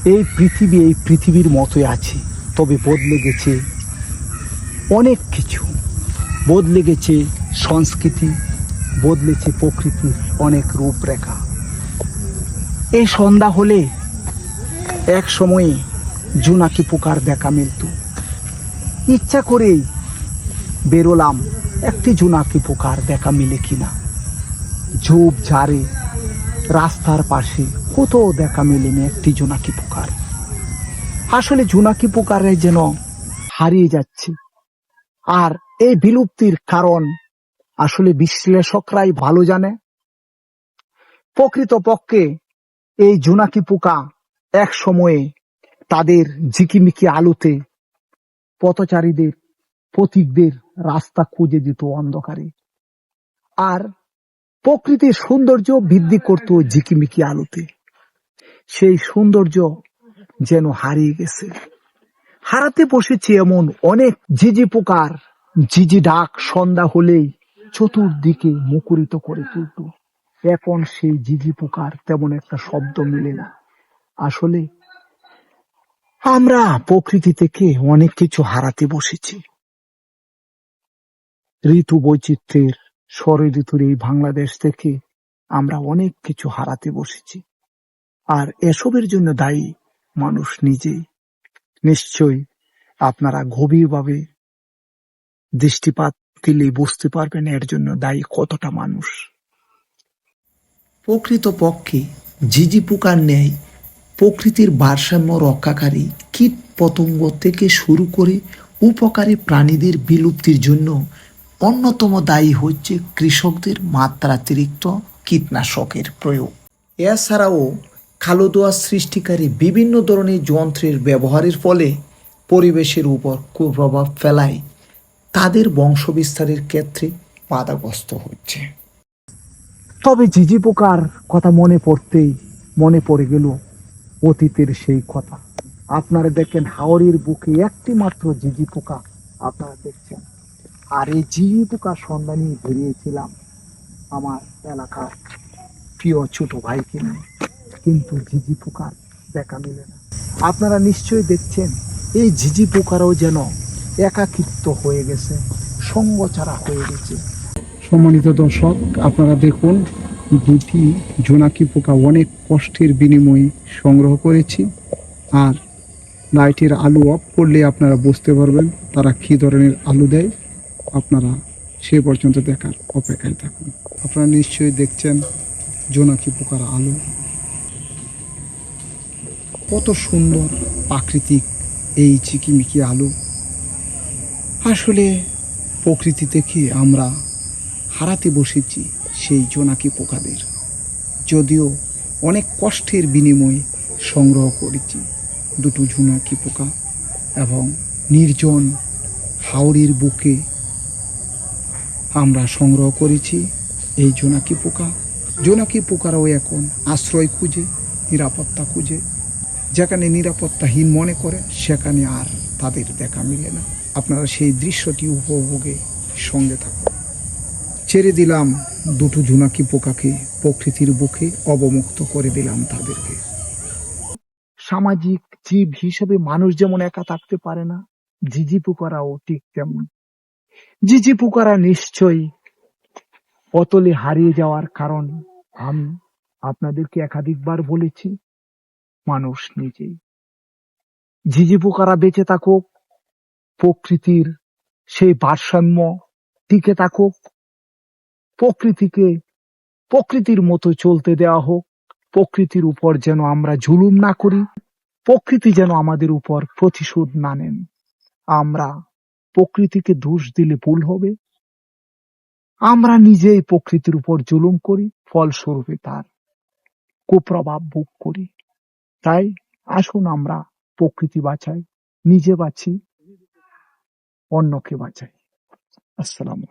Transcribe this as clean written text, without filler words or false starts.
এই পৃথিবীর মতোই আছে, তবে বদলে গেছে অনেক কিছু। বদলে গেছে সংস্কৃতি, বদলেছে প্রকৃতির অনেক রূপরেখা। এই সন্ধ্যা হলে এক সময়ে জোনাকি পোকার দেখা মিলত। ইচ্ছা করেই বেরোলাম একটি জোনাকি পোকার দেখা মিলে কিনা। ঝোপ ঝাড়ে রাস্তার পাশে কোথাও দেখা মেলেনি একটি জোনাকি পোকার। আসলে জোনাকি পোকারে যেন হারিয়ে যাচ্ছে। আর এই বিলুপ্তির কারণ আসলে বিশ্লেষকরাই ভালো জানে। প্রকৃতপক্ষে এই জোনাকি পোকা এক সময়ে তাদের ঝিকিমিকি আলোতে পথচারীদের, পথিকদের রাস্তা খুঁজে দিত অন্ধকারে। আর প্রকৃতির সৌন্দর্য বৃদ্ধি করত ঝিকিমিকি আলোতে। সেই সৌন্দর্য যেন হারিয়ে গেছে। হারাতে বসেছে এমন অনেক ঝিঝি পোকার ঝিঝি ডাক সন্ধ্যা হলেই চতুর্দিকে মুখরিত করে তুলত। এখন সেই ঝিঝি পোকার তেমন একটা শব্দ মেলে না। আসলে আমরা প্রকৃতি থেকে অনেক কিছু হারাতে বসেছি। ঋতু বৈচিত্র্যের ষড় ঋতুর এই বাংলাদেশ থেকে আমরা অনেক কিছু হারাতে বসেছি। আর এসবের জন্য দায়ী মানুষ নিজেই। নিশ্চয়ই আপনারা গভীরভাবে দৃষ্টিপাত দিলে বুঝতে পারবেন এর জন্য দায়ী কতটা মানুষ। প্রকৃতপক্ষে ঝিঝি পোকার ন্যায় প্রকৃতির ভারসাম্য রক্ষাকারী কীট পতঙ্গ থেকে শুরু করে উপকারী প্রাণীদের বিলুপ্তির জন্য অন্যতম দায়ী হচ্ছে কৃষকদের মাত্রাতিরিক্ত কীটনাশকের প্রয়োগ। এছাড়াও খালদোয়া সৃষ্টিকারী বিভিন্ন ধরনের যন্ত্রের ব্যবহারের ফলে পরিবেশের উপর কুপ্রভাব ফেলায় তাদের বংশবিস্তারের ক্ষেত্রে বাধাগ্রস্ত হচ্ছে। তবে ঝিঝি পোকার কথা মনে পড়তেই মনে পড়ে গেল অতীতের সেই কথা। আপনারা দেখেন হাওরের বুকে একটি মাত্র ঝিঝি পোকা আপনারা দেখছেন। আর এই ঝিঝি পোকার সন্ধানে বেরিয়েছিলাম আমার এলাকার প্রিয় ছোট ভাইকে নিয়ে, কিন্তু ঝিঝি পোকার দেখা মিলে না। আপনারা নিশ্চয়ই দেখছেন এই ঝিঝি পোকারও যেন একাকিত্ব হয়ে গেছে, সঙ্গ ছাড়া হয়ে গেছে। সম্মানিত দর্শক, আপনারা দেখুন দুটি জোনাকি পোকা অনেক কষ্টের বিনিময়ে সংগ্রহ করেছি। আর লাইটের আলো অফ করলে আপনারা বুঝতে পারবেন তারা কী ধরনের আলো দেয়। আপনারা সে পর্যন্ত দেখার অপেক্ষায় থাকুন। আপনারা নিশ্চয়ই দেখছেন জোনাকি পোকার আলো। কত সুন্দর প্রাকৃতিক এই চিকিমিকি আলো। আসলে প্রকৃতি থেকে আমরা হারাতে বসেছি সেই জোনাকি পোকাদের। যদিও অনেক কষ্টের বিনিময়ে সংগ্রহ করেছি দুটো জোনাকি পোকা, এবং নির্জন হাওরের বুকে আমরা সংগ্রহ করেছি এই জোনাকি পোকা। জোনাকি পোকারাও এখন আশ্রয় খুঁজে, নিরাপত্তা খুঁজে। যেখানে নিরাপত্তাহীন মনে করে সেখানে আর তাদের দেখা মিলে না। আপনারা সেই দৃশ্যটি উপভোগে সঙ্গে থাকুন। ছেড়ে দিলাম দুটো জোনাকি পোকাকে প্রকৃতির বুকে, অবমুক্ত করে দিলাম তাদেরকে। সামাজিক জীব হিসেবে মানুষ যেমন একা থাকতে পারে না, ঝিঝি পোকারাও ঠিক তেমন। ঝিঝি পোকারা নিশ্চয়ই অতলে হারিয়ে যাওয়ার কারণ আমি আপনাদেরকে একাধিকবার বলেছি, মানুষ নিজেই। ঝিঝি পোকারা বেঁচে থাকুক, প্রকৃতির সেই ভারসাম্য টিকে থাকুক, প্রকৃতিকে প্রকৃতির মতো চলতে দেওয়া হোক। প্রকৃতির উপর যেন আমরা জুলুম না করি, প্রকৃতি যেন আমাদের উপর প্রতিশোধ না নেন। আমরা প্রকৃতিকে দোষ দিলে ভুল হবে। আমরা নিজেই প্রকৃতির উপর জুলুম করি, ফলস্বরূপে তার কুপ্রভাব ভোগ করি। তাই আসুন আমরা প্রকৃতি বাঁচাই, নিজে বাঁচি, অন্যকে বাঁচাই। আসসালাম।